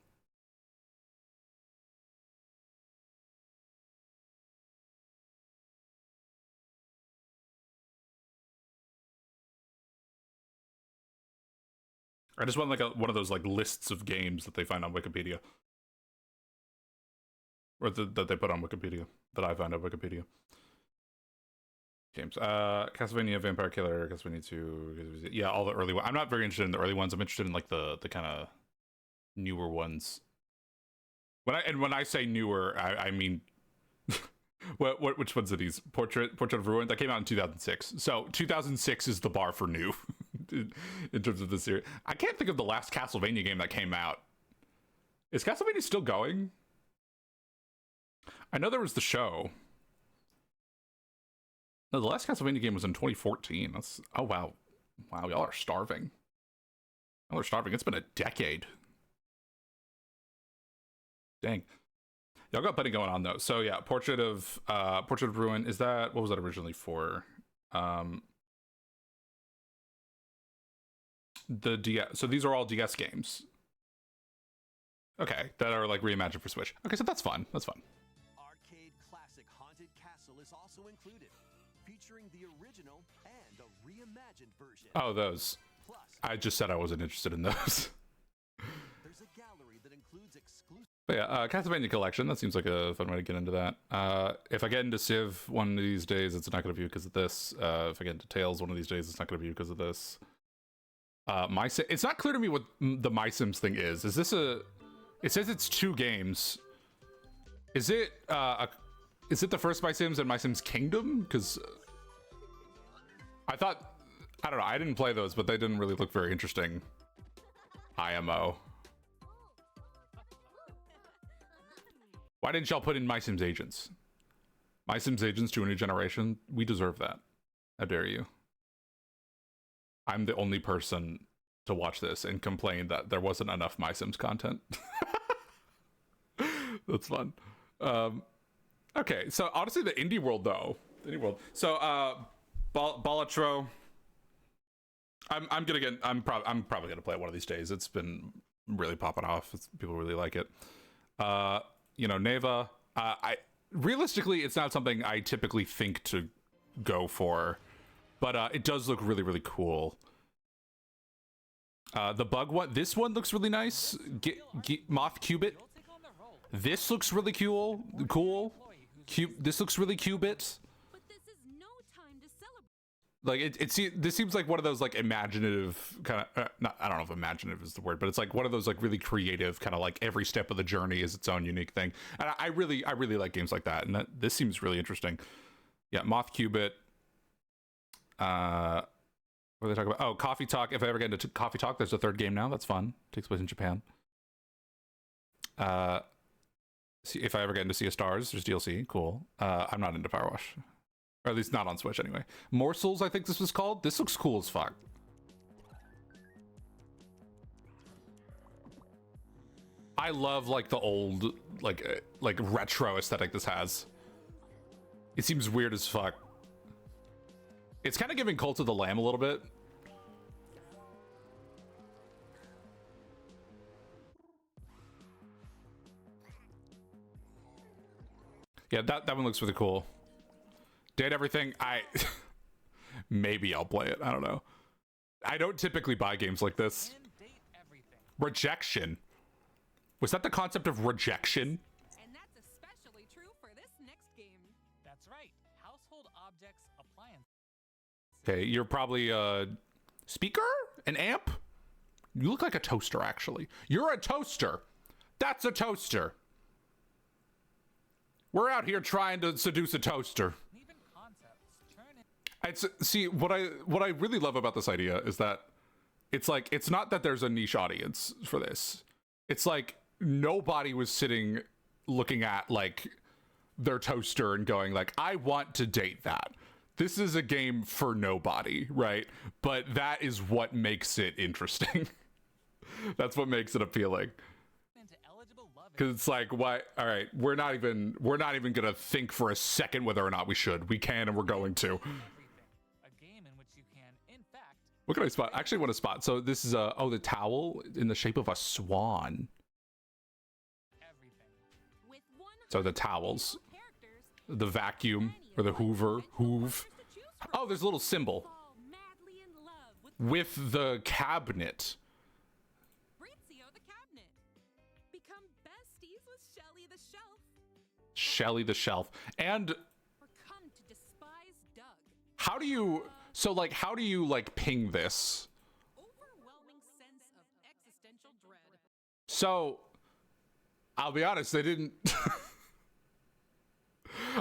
I just want like one of those like lists of games that they find on Wikipedia, or that they put on Wikipedia, that I find on Wikipedia. Games. Castlevania, Vampire Killer, Castlevania 2. Yeah, all the early ones. I'm not very interested in the early ones. I'm interested in like the kind of newer ones. When I say newer, I mean which ones are these? Portrait of Ruin that came out in 2006. So 2006 is the bar for new in terms of the series. I can't think of the last Castlevania game that came out. Is Castlevania still going? I know there was the show. No, the last Castlevania game was in 2014. That's, oh wow. Wow, y'all are starving. Y'all are starving. It's been a decade. Dang. Y'all got plenty going on though. So yeah, Portrait of Ruin. Is that, what was that originally for? The DS. So these are all DS games. Okay, that are like reimagined for Switch. Okay, so that's fun. That's fun. Arcade classic Haunted Castle is also included, featuring the original and a reimagined version. Oh, those. Plus, I just said I wasn't interested in those. there's a gallery that includes exclusive. But yeah, Castlevania Collection. That seems like a fun way to get into that. If I get into Civ one of these days, it's not going to be because of this. If I get into Tales one of these days, it's not going to be because of this. It's not clear to me what the My Sims thing is. Is this a? It says it's 2 games. Is it the first My Sims and My Sims Kingdom? Because I don't know. I didn't play those, but they didn't really look very interesting. IMO. Why didn't y'all put in My Sims Agents? My Sims Agents to a new generation? We deserve that. How dare you? I'm the only person to watch this and complain that there wasn't enough My Sims content. That's fun. Okay, so honestly, the indie world though, the indie world. So Balatro, I'm probably gonna play it one of these days. It's been really popping off. People really like it. You know, Neva. Realistically, it's not something I typically think to go for, but it does look really, really cool. The bug one, this one looks really nice. Moth Qubit. This looks really cool. This looks really Qubit. Like this seems like one of those like imaginative kind of I don't know if imaginative is the word, but it's like one of those like really creative kind of like every step of the journey is its own unique thing. And I really like games like that. And this seems really interesting. Yeah, Moth Qubit. What are they talking about? Oh, Coffee Talk. If I ever get into Coffee Talk, there's a third game now. That's fun. Takes place in Japan. See if I ever get into Sea of Stars, there's DLC. Cool. I'm not into Power Wash. Or at least not on Switch anyway. Morsels, I think this was called. This looks cool as fuck. I love like the old, like retro aesthetic this has. It seems weird as fuck. It's kind of giving Cult of the Lamb a little bit. Yeah, that one looks really cool. Date Everything, maybe I'll play it. I don't know. I don't typically buy games like this. Rejection. Was that the concept of rejection? And that's especially true for this next game. That's right. Household objects, appliances. Okay, you're probably a speaker? An amp? You look like a toaster, actually. You're a toaster. That's a toaster. We're out here trying to seduce a toaster. See, what I really love about this idea is that it's like, it's not that there's a niche audience for this. It's like nobody was sitting looking at like their toaster and going like, I want to date that. This is a game for nobody, right? But that is what makes it interesting. That's what makes it appealing. Because it's like, why? All right, we're not even gonna think for a second whether or not we should. We can, and we're going to. What can I spot? I actually want to spot. So this is the towel in the shape of a swan. So the towels, the vacuum or the Hoover, Oh, there's a little symbol with the cabinet. Become besties with Shelly the Shelf. Shelly the Shelf. And Come to despise Doug. how do you? So like, how do you like ping this? Overwhelming sense of existential dread. So, I'll be honest, they didn't.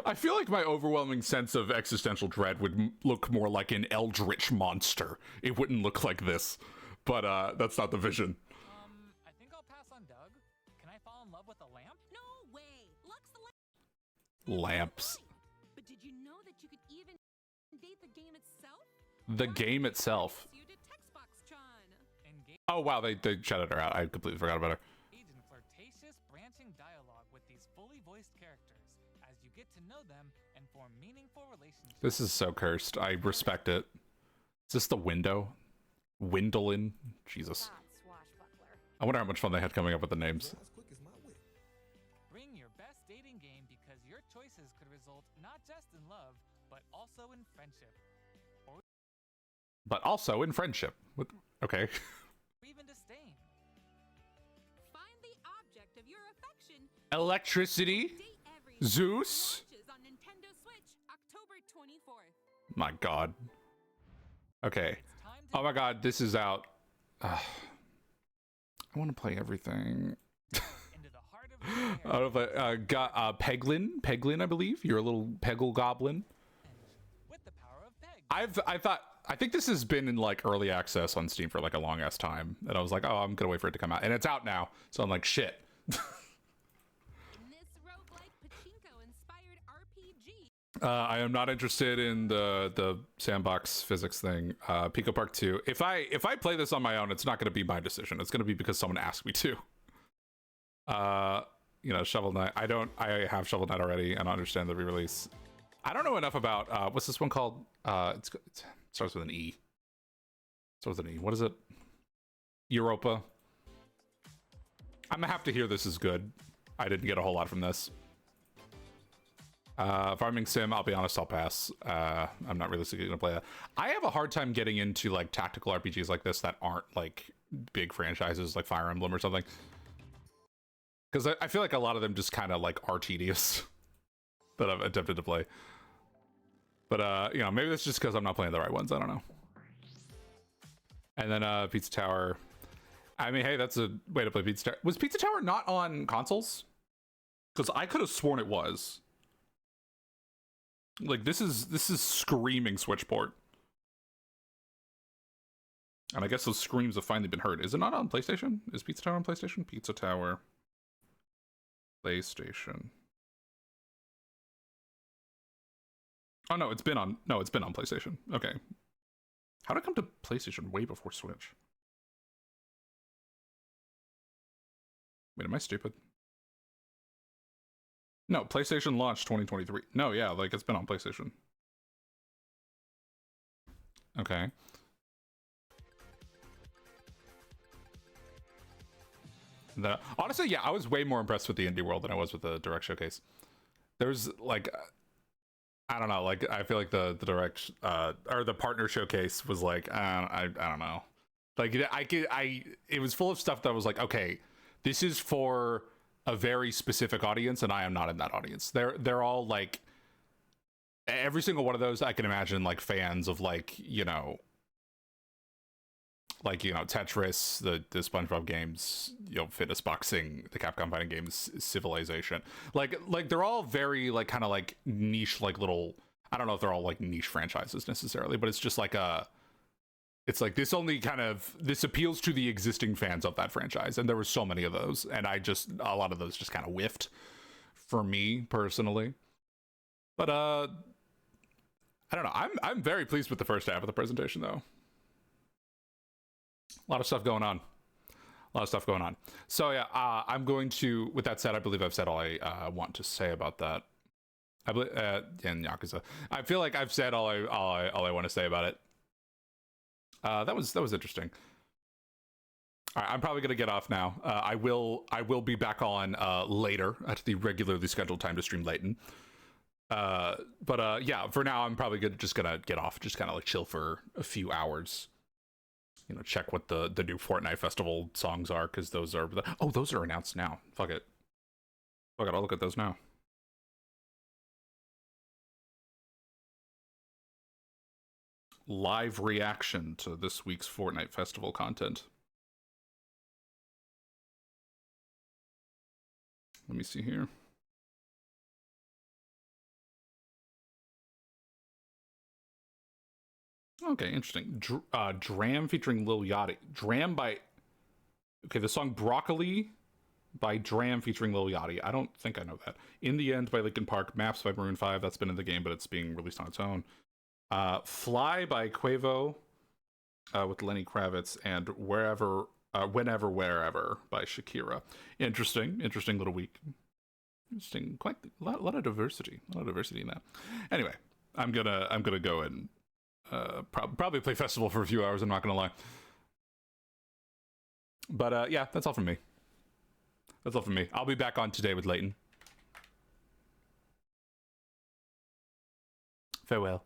I feel like my overwhelming sense of existential dread would look more like an eldritch monster. It wouldn't look like this, but that's not the vision. I think I'll pass on Doug. Can I fall in love with a lamp? No way. Lux the lamp. Lamps. But did you know that you could even date the game itself? The game itself. You did Textbox Tron. Oh wow, they shouted her out. I completely forgot about her. Engage in flirtatious, branching dialogue with these fully voiced characters as you get to know them and form meaningful relationships. This is so cursed. I respect it. Is this the window? Windolin? Jesus. I wonder how much fun they had coming up with the names. Bring your best dating game because your choices could result not just in love, but also in friendship. But also in friendship. Okay. Or even disdain. Find the object of your affection. Electricity. Zeus. Launches on Nintendo Switch October 24th. My God. Okay. Oh my God, this is out. I want to play everything. I don't know if got Peglin, I believe. You're a little Peggle goblin. I think this has been in like early access on Steam for like a long ass time, and I was like, oh, I'm gonna wait for it to come out, and it's out now. So I'm like, shit. I am not interested in the sandbox physics thing. Pico Park 2. If I play this on my own, it's not gonna be my decision. It's gonna be because someone asked me to. you know, Shovel Knight. I have Shovel Knight already and I understand the re-release. I don't know enough about what's this one called? It starts with an E. Starts with an E. What is it? Europa. I'm gonna have to hear this is good. I didn't get a whole lot from this. Farming sim, I'll be honest, I'll pass. I'm not realistically gonna play that. I have a hard time getting into like tactical RPGs like this that aren't like big franchises like Fire Emblem or something. Because I feel like a lot of them just kind of like are tedious that I've attempted to play. But you know, maybe that's just because I'm not playing the right ones. I don't know. And then Pizza Tower. I mean, hey, that's a way to play Pizza Tower. Was Pizza Tower not on consoles? Because I could have sworn it was. Like this is screaming Switch port. And I guess those screams have finally been heard. Is it not on PlayStation? Is Pizza Tower on PlayStation? Pizza Tower. PlayStation. Oh no, it's been on PlayStation. Okay. How did it come to PlayStation way before Switch? Wait, am I stupid? No, PlayStation launched 2023. No, yeah, like it's been on PlayStation. Okay. Honestly, yeah, I was way more impressed with the Indie World than I was with the Direct Showcase. There's like, I don't know, like I feel like the Direct or the Partner Showcase was like, I don't know, like it was full of stuff that was like, okay, this is for a very specific audience, and I am not in that audience. They're all like, every single one of those I can imagine like fans of like, you know, Tetris, the SpongeBob games, you know, fitness boxing, the Capcom fighting games, Civilization. Like they're all very like kind of like niche, like little, I don't know if they're all like niche franchises necessarily, but it's just like it's like this appeals to the existing fans of that franchise. And there were so many of those. And a lot of those just kind of whiffed for me personally. But I don't know. I'm very pleased with the first half of the presentation though. A lot of stuff going on. So yeah, I'm going to, with that said, I believe I've said all I want to say about that. I believe, and Yakuza. I feel like I've said all I want to say about it. That was interesting. All right, I'm probably gonna get off now. I will be back on later at the regularly scheduled time to stream Layton. But yeah, for now I'm probably just gonna get off, just kind of like chill for a few hours. You know, check what the new Fortnite Festival songs are, because those are those are announced now. Fuck it, I'll look at those now. Live reaction to this week's Fortnite Festival content. Let me see here. Okay, interesting. Dram featuring Lil Yachty. Dram by... Okay, the song Broccoli by Dram featuring Lil Yachty. I don't think I know that. In the End by Linkin Park. Maps by Maroon 5. That's been in the game, but it's being released on its own. Fly by Quavo with Lenny Kravitz. And Whenever, Wherever by Shakira. Interesting little week. Interesting. Quite a lot of diversity. A lot of diversity in that. Anyway, I'm gonna go and probably play Festival for a few hours, I'm not gonna lie. But yeah, that's all from me. I'll be back on today with Layton. Farewell.